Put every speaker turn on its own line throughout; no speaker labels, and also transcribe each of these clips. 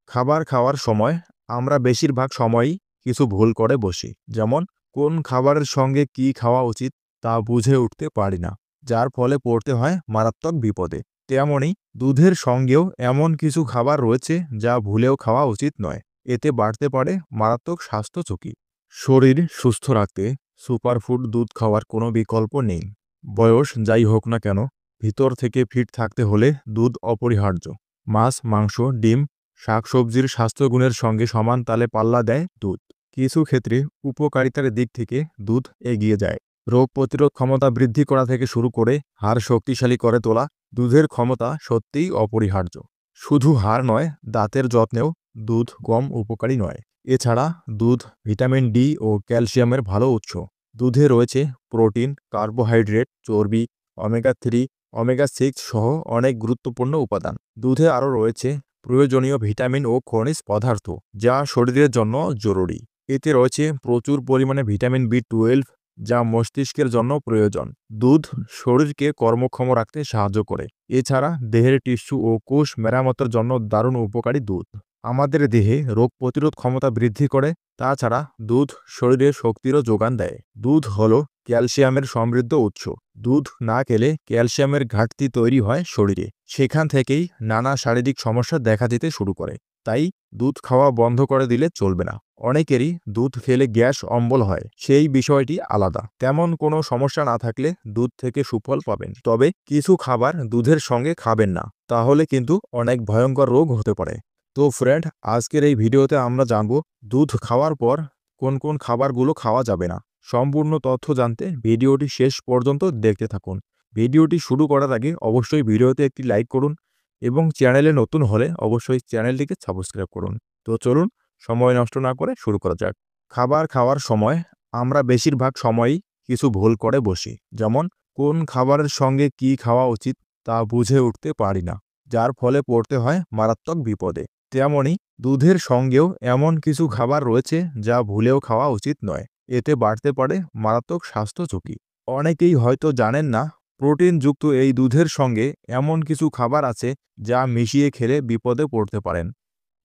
খাবার খাওয়ার সময় আমরা বেশিরভাগ সময়ই কিছু ভুল করে বসি। যেমন কোন খাবারের সঙ্গে কি খাওয়া উচিত তা বুঝে উঠতে পারি না, যার ফলে পড়তে হয় মারাত্মক বিপদে। তেমনি দুধের সঙ্গেও এমন কিছু খাবার রয়েছে যা ভুলেও খাওয়া উচিত নয়। এতে বাড়তে পারে মারাত্মক স্বাস্থ্য ঝুঁকি। শরীর সুস্থ রাখতে সুপারফুড দুধ খাওয়ার কোনো বিকল্প নেই। বয়স যাই হোক না কেন, ভিতর থেকে ফিট থাকতে হলে দুধ অপরিহার্য। মাছ, মাংস, ডিম, শাকসবজির স্বাস্থ্যগুণের সঙ্গে সমান তালে পাল্লা দেয় দুধ। কিছু ক্ষেত্রে উপকারিতার দিক থেকে দুধ এগিয়ে যায়। রোগ প্রতিরোধ ক্ষমতা বৃদ্ধি করা থেকে শুরু করে হাড় শক্তিশালী করে তোলা, দুধের ক্ষমতা সত্যিই অপরিহার্য। শুধু হাড় নয়, দাঁতের যত্নেও দুধ কম উপকারী নয়। এছাড়া দুধ ভিটামিন ডি ও ক্যালসিয়ামের ভালো উৎস। দুধে রয়েছে প্রোটিন, কার্বোহাইড্রেট, চর্বি, ওমেগা-3, ওমেগা-6 সহ অনেক গুরুত্বপূর্ণ উপাদান। দুধে আরও রয়েছে প্রয়োজনীয় ভিটামিন ও খনিজ পদার্থ, যা শরীরের জন্য জরুরি। এতে রয়েছে প্রচুর পরিমাণে ভিটামিন বি12, যা মস্তিষ্কের জন্য প্রয়োজন। দুধ শরীরকে কর্মক্ষম রাখতে সাহায্য করে। এছাড়া দেহের টিস্যু ও কোষ মেরামতের জন্য দারুণ উপকারী দুধ। আমাদের দেহে রোগ প্রতিরোধ ক্ষমতা বৃদ্ধি করে। তাছাড়া দুধ শরীরে শক্তিরও যোগান দেয়। দুধ হলো ক্যালসিয়ামের সমৃদ্ধ উৎস। দুধ না খেলে ক্যালসিয়ামের ঘাটতি তৈরি হয় শরীরে। সেখান থেকেই নানা শারীরিক সমস্যা দেখা দিতে শুরু করে। তাই দুধ খাওয়া বন্ধ করে দিলে চলবে না। অনেকেরই দুধ খেলে গ্যাস অম্বল হয়, সেই বিষয়টি আলাদা। তেমন কোনো সমস্যা না থাকলে দুধ থেকে সুফল পাবেন। তবে কিছু খাবার দুধের সঙ্গে খাবেন না, তাহলে কিন্তু অনেক ভয়ঙ্কর রোগ হতে পারে। তো ফ্রেন্ড, আজকের এই ভিডিওতে আমরা জানব দুধ খাওয়ার পর কোন কোন খাবারগুলো খাওয়া যাবে না। সম্পূর্ণ তথ্য জানতে ভিডিওটি শেষ পর্যন্ত দেখতে থাকুন। ভিডিওটি শুরু করার আগে অবশ্যই ভিডিওতে একটি লাইক করুন এবং চ্যানেলে নতুন হলে অবশ্যই চ্যানেলটিকে সাবস্ক্রাইব করুন। তো চলুন সময় নষ্ট না করে শুরু করা যাক। খাবার খাওয়ার সময় আমরা বেশিরভাগ সময়ই কিছু ভুল করে বসি। যেমন কোন খাবারের সঙ্গে কি খাওয়া উচিত তা বুঝে উঠতে পারি না, যার ফলে পড়তে হয় মারাত্মক বিপদে। তেমনি দুধের সঙ্গেও এমন কিছু খাবার রয়েছে যা ভুলেও খাওয়া উচিত নয়। এতে বাড়তে পারে মারাত্মক স্বাস্থ্য ঝুঁকি। অনেকেই হয়তো জানেন না, প্রোটিনযুক্ত এই দুধের সঙ্গে এমন কিছু খাবার আছে যা মিশিয়ে খেলে বিপদে পড়তে পারেন।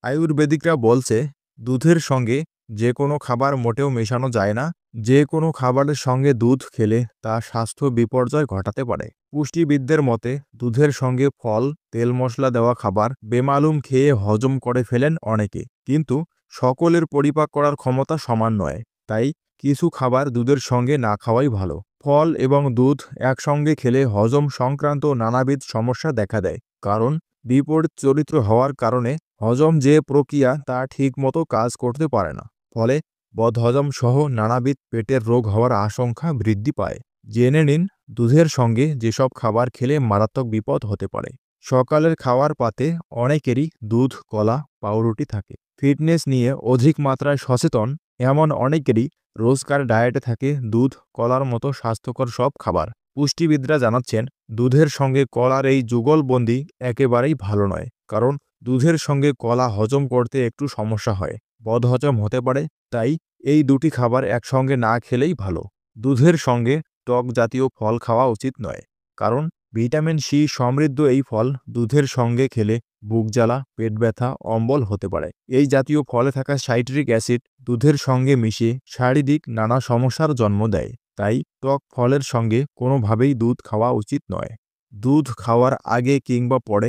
আয়ুর্বেদিকরা বলছে দুধের সঙ্গে যে কোনো খাবার মোটেও মেশানো যায় না। যে কোনো খাবারের সঙ্গে দুধ খেলে তা স্বাস্থ্য বিপর্যয় ঘটাতে পারে। পুষ্টিবিদদের মতে দুধের সঙ্গে ফল, তেল মশলা দেওয়া খাবার বেমালুম খেয়ে হজম করে ফেলেন অনেকে, কিন্তু সকলের পরিপাক করার ক্ষমতা সমান নয়। তাই কিছু খাবার দুধের সঙ্গে না খাওয়াই ভালো। ফল এবং দুধ একসঙ্গে খেলে হজম সংক্রান্ত নানাবিধ সমস্যা দেখা দেয়, কারণ বিপরীত চরিত্র হওয়ার কারণে হজম যে প্রক্রিয়া তা ঠিকমতো কাজ করতে পারে না। ফলে বদহজম সহ নানাবিধ পেটের রোগ হওয়ার আশঙ্কা বৃদ্ধি পায়। জেনে নিন দুধের সঙ্গে যেসব খাবার খেলে মারাত্মক বিপদ হতে পারে। সকালের খাওয়ার পাতে অনেকেরই দুধ, কলা, পাউরুটি থাকে। ফিটনেস নিয়ে অধিক মাত্রায় সচেতন এমন অনেকেরই রোজকার ডায়েটে থাকে দুধ, কলার মতো স্বাস্থ্যকর সব খাবার। পুষ্টিবিদরা জানাচ্ছেন দুধের সঙ্গে কলার এই যুগলবন্দি একেবারেই ভালো নয়, কারণ দুধের সঙ্গে কলা হজম করতে একটু সমস্যা হয়, বদহজম হতে পারে। তাই এই দুটি খাবার একসঙ্গে না খেলেই ভালো। দুধের সঙ্গে টক জাতীয় ফল খাওয়া উচিত নয়, কারণ ভিটামিন সি সমৃদ্ধ এই ফল দুধের সঙ্গে খেলে বুক জ্বালা, পেট ব্যথা, অম্বল হতে পারে। এই জাতীয় ফলে থাকা সাইট্রিক অ্যাসিড দুধের সঙ্গে মিশে শারীরিক নানা সমস্যার জন্ম দেয়। তাই টক ফলের সঙ্গে কোনোভাবেই দুধ খাওয়া উচিত নয়। দুধ খাওয়ার আগে কিংবা পরে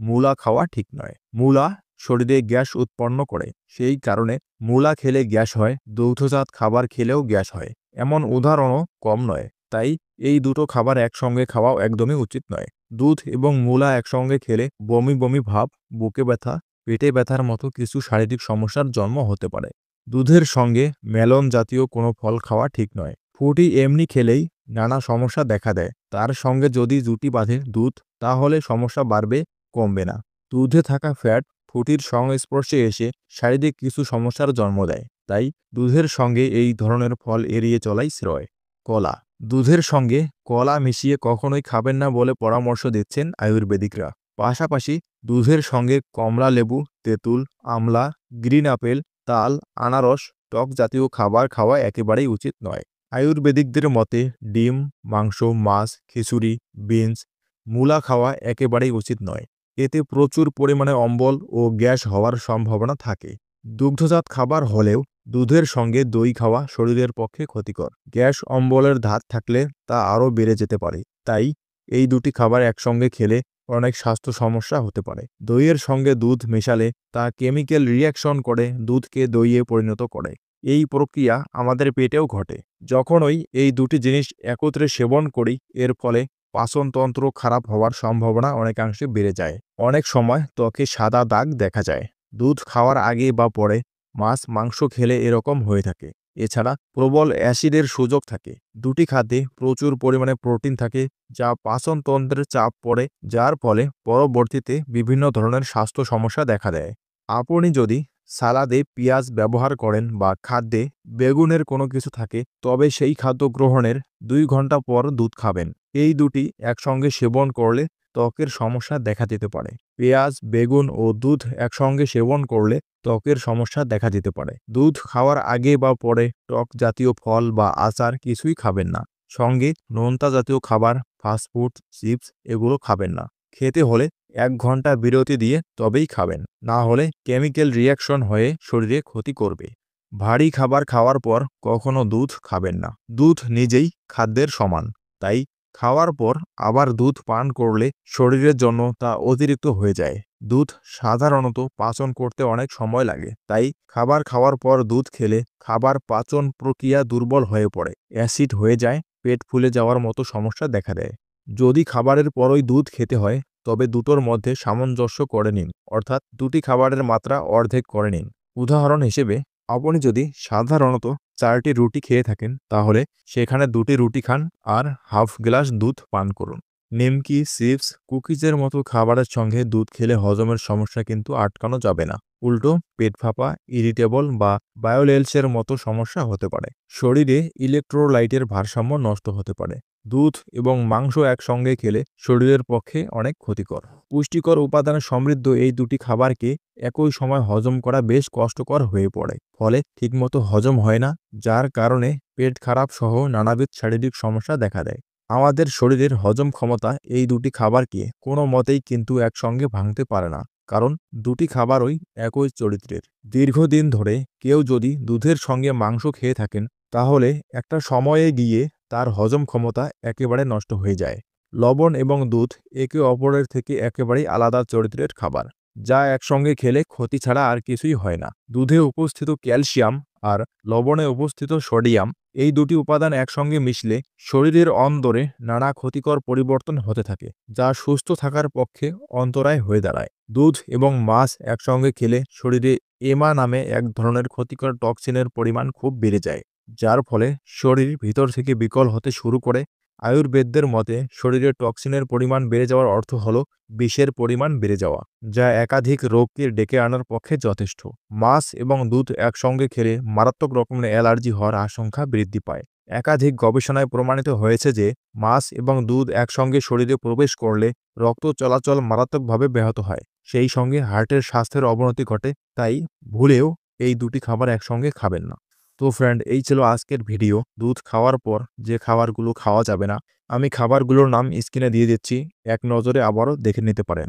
মূলা খাওয়া ঠিক নয়। মূলা শরীরে গ্যাস উৎপন্ন করে, সেই কারণে মূলা খেলে গ্যাস হয়। দুগ্ধজাত খাবার খেলেও গ্যাস হয়, এমন উদাহরণও কম নয়। তাই এই দুটো খাবার একসঙ্গে খাওয়াও একদমই উচিত নয়। দুধ এবং মূলা একসঙ্গে খেলে বমি বমি ভাব, বুকে ব্যথা, পেটে ব্যথার মতো কিছু শারীরিক সমস্যার জন্ম হতে পারে। দুধের সঙ্গে মেলন জাতীয় কোনো ফল খাওয়া ঠিক নয়। ফ্রুটি এমনি খেলেই নানা সমস্যা দেখা দেয়, তার সঙ্গে যদি জুটি বাঁধে দুধ, তাহলে সমস্যা বাড়বে, কমবে না। দুধে থাকা ফ্যাট ফ্রুটির সংস্পর্শে এসে শারীরিক কিছু সমস্যার জন্ম দেয়। তাই দুধের সঙ্গে এই ধরনের ফল এড়িয়ে চলাই শ্রেয়। কলা, দুধের সঙ্গে কলা মিশিয়ে কখনোই খাবেন না বলে পরামর্শ দিচ্ছেন আয়ুর্বেদিকরা। পাশাপাশি দুধের সঙ্গে কমলা লেবু, তেঁতুল, আমলা, গ্রিন আপেল, তাল, আনারস, টক জাতীয় খাবার খাওয়া একেবারেই উচিত নয়। আয়ুর্বেদিকদের মতে ডিম, মাংস, মাছ, খিচুড়ি, বিনস, মূলা খাওয়া একেবারেই উচিত নয়। এতে প্রচুর পরিমাণে অম্বল ও গ্যাস হওয়ার সম্ভাবনা থাকে। দুগ্ধজাত খাবার হলেও দুধের সঙ্গে দই খাওয়া শরীরের পক্ষে ক্ষতিকর। গ্যাস অম্বলের ধাত থাকলে তা আরও বেড়ে যেতে পারে। তাই এই দুটি খাবার একসঙ্গে খেলে অনেক স্বাস্থ্য সমস্যা হতে পারে। দইয়ের সঙ্গে দুধ মেশালে তা কেমিক্যাল রিঅ্যাকশন করে দুধকে দইয়ে পরিণত করে। এই প্রক্রিয়া আমাদের পেটেও ঘটে। যখনই এই দুটি জিনিস একত্রে সেবন করি, এর ফলে পাচনতন্ত্র খারাপ হওয়ার সম্ভাবনা অনেকাংশে বেড়ে যায়। অনেক সময় ত্বকে সাদা দাগ দেখা যায়। দুধ খাওয়ার আগে বা পরে মাছ মাংস খেলে এরকম হয়ে থাকে। এছাড়া প্রবল অ্যাসিডের সুযোগ থাকে। দুটি খাদ্যে প্রচুর পরিমাণে প্রোটিন থাকে, যা পাচনতন্ত্রের চাপ পড়ে, যার ফলে পরবর্তীতে বিভিন্ন ধরনের স্বাস্থ্য সমস্যা দেখা দেয়। আপনি যদি সালাদে পেঁয়াজ ব্যবহার করেন বা খাদ্যে বেগুনের কোনো কিছু থাকে, তবে সেই খাদ্য গ্রহণের 2 ঘন্টা পর দুধ খাবেন। এই দুটি একসঙ্গে সেবন করলে ত্বকের সমস্যা দেখা দিতে পারে। পেঁয়াজ, বেগুন ও দুধ একসঙ্গে সেবন করলে ত্বকের সমস্যা দেখা দিতে পারে। দুধ খাওয়ার আগে বা পরে টক জাতীয় ফল বা আচার কিছুই খাবেন না। সঙ্গে নোনতা জাতীয় খাবার, ফাস্টফুড, চিপস এগুলো খাবেন না। খেতে হলে 1 ঘন্টা বিরতি দিয়ে তবেই খাবেন, না হলে কেমিক্যাল রিঅ্যাকশন হয়ে শরীরে ক্ষতি করবে। ভারী খাবার খাওয়ার পর কখনো দুধ খাবেন না। দুধ নিজেই খাদ্যের সমান, তাই খাওয়ার পর আবার দুধ পান করলে শরীরের জন্য তা অতিরিক্ত হয়ে যায়। দুধ সাধারণত পাচন করতে অনেক সময় লাগে, তাই খাবার খাওয়ার পর দুধ খেলে খাবার পাচন প্রক্রিয়া দুর্বল হয়ে পড়ে, অ্যাসিড হয়ে যায়, পেট ফুলে যাওয়ার মতো সমস্যা দেখা দেয়। যদি খাবারের পরই দুধ খেতে হয়, তবে দুটোর মধ্যে সামঞ্জস্য করে নিন, অর্থাৎ দুটি খাবারের মাত্রা অর্ধেক করে নিন। উদাহরণ হিসেবে, আপনি যদি সাধারণত 4টি রুটি খেয়ে থাকেন, তাহলে সেখানে 2টি রুটি খান আর হাফ গ্লাস দুধ পান করুন। নিমকি, চিপস, কুকিজের মতো খাবারের সঙ্গে দুধ খেলে হজমের সমস্যা কিন্তু আটকানো যাবে না। উল্টো পেট ফাঁপা, ইরিটেবল বা বায়োলেলসের মতো সমস্যা হতে পারে। শরীরে ইলেকট্রোলাইটের ভারসাম্য নষ্ট হতে পারে। দুধ এবং মাংস একসঙ্গে খেলে শরীরের পক্ষে অনেক ক্ষতিকর। পুষ্টিকর উপাদানে সমৃদ্ধ এই দুটি খাবারকে একই সময় হজম করা বেশ কষ্টকর হয়ে পড়ে। ফলে ঠিকমতো হজম হয় না, যার কারণে পেট খারাপ সহ নানাবিধ শারীরিক সমস্যা দেখা দেয়। আমাদের শরীরের হজম ক্ষমতা এই দুটি খাবারকে কোনো মতেই কিন্তু একসঙ্গে ভাঙতে পারে না, কারণ দুটি খাবারই একই চরিত্রের। দীর্ঘদিন ধরে কেউ যদি দুধের সঙ্গে মাংস খেয়ে থাকেন, তাহলে একটা সময়ে গিয়ে তার হজম ক্ষমতা একেবারে নষ্ট হয়ে যায়। লবণ এবং দুধ একে অপরের থেকে একেবারেই আলাদা চরিত্রের খাবার, যা একসঙ্গে খেলে ক্ষতি ছাড়া আর কিছুই হয় না। দুধে উপস্থিত ক্যালসিয়াম আর লবণে উপস্থিত সোডিয়াম, এই দুটি উপাদান একসঙ্গে মিশলে শরীরের অন্দরে নানা ক্ষতিকর পরিবর্তন হতে থাকে, যা সুস্থ থাকার পক্ষে অন্তরায় হয়ে দাঁড়ায়। দুধ এবং মাছ একসঙ্গে খেলে শরীরে এমা নামে এক ধরনের ক্ষতিকর টক্সিনের পরিমাণ খুব বেড়ে যায়, যার ফলে শরীর ভিতর থেকে বিকল হতে শুরু করে। আয়ুর্বেদদের মতে শরীরে টক্সিনের পরিমাণ বেড়ে যাওয়ার অর্থ হলো বিষের পরিমাণ বেড়ে যাওয়া, যা একাধিক রোগকে ডেকে আনার পক্ষে যথেষ্ট। মাছ এবং দুধ একসঙ্গে খেলে মারাত্মক রকমের অ্যালার্জি হওয়ার আশঙ্কা বৃদ্ধি পায়। একাধিক গবেষণায় প্রমাণিত হয়েছে যে মাছ এবং দুধ একসঙ্গে শরীরে প্রবেশ করলে রক্ত চলাচল মারাত্মকভাবে ব্যাহত হয়, সেই সঙ্গে হার্টের স্বাস্থ্যের অবনতি ঘটে। তাই ভুলেও এই দুটি খাবার একসঙ্গে খাবেন না। তো ফ্রেন্ড, এই ছিল আজকের ভিডিও। দুধ খাওয়ার পর যে খাবারগুলো খাওয়া যাবে না, আমি খাবারগুলোর নাম স্ক্রিনে দিয়ে দিচ্ছি, এক নজরে আবারও দেখে নিতে পারেন।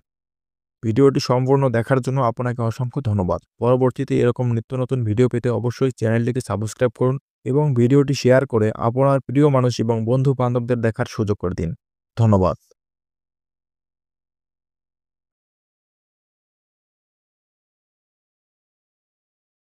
ভিডিওটি সম্পূর্ণ দেখার জন্য আপনাকে অসংখ্য ধন্যবাদ। পরবর্তীতে এরকম নিত্য নতুন ভিডিও পেতে অবশ্যই চ্যানেলটিকে সাবস্ক্রাইব করুন এবং ভিডিওটি শেয়ার করে আপনার প্রিয় মানুষ এবং বন্ধু বান্ধবদের দেখার সুযোগ করে দিন। ধন্যবাদ।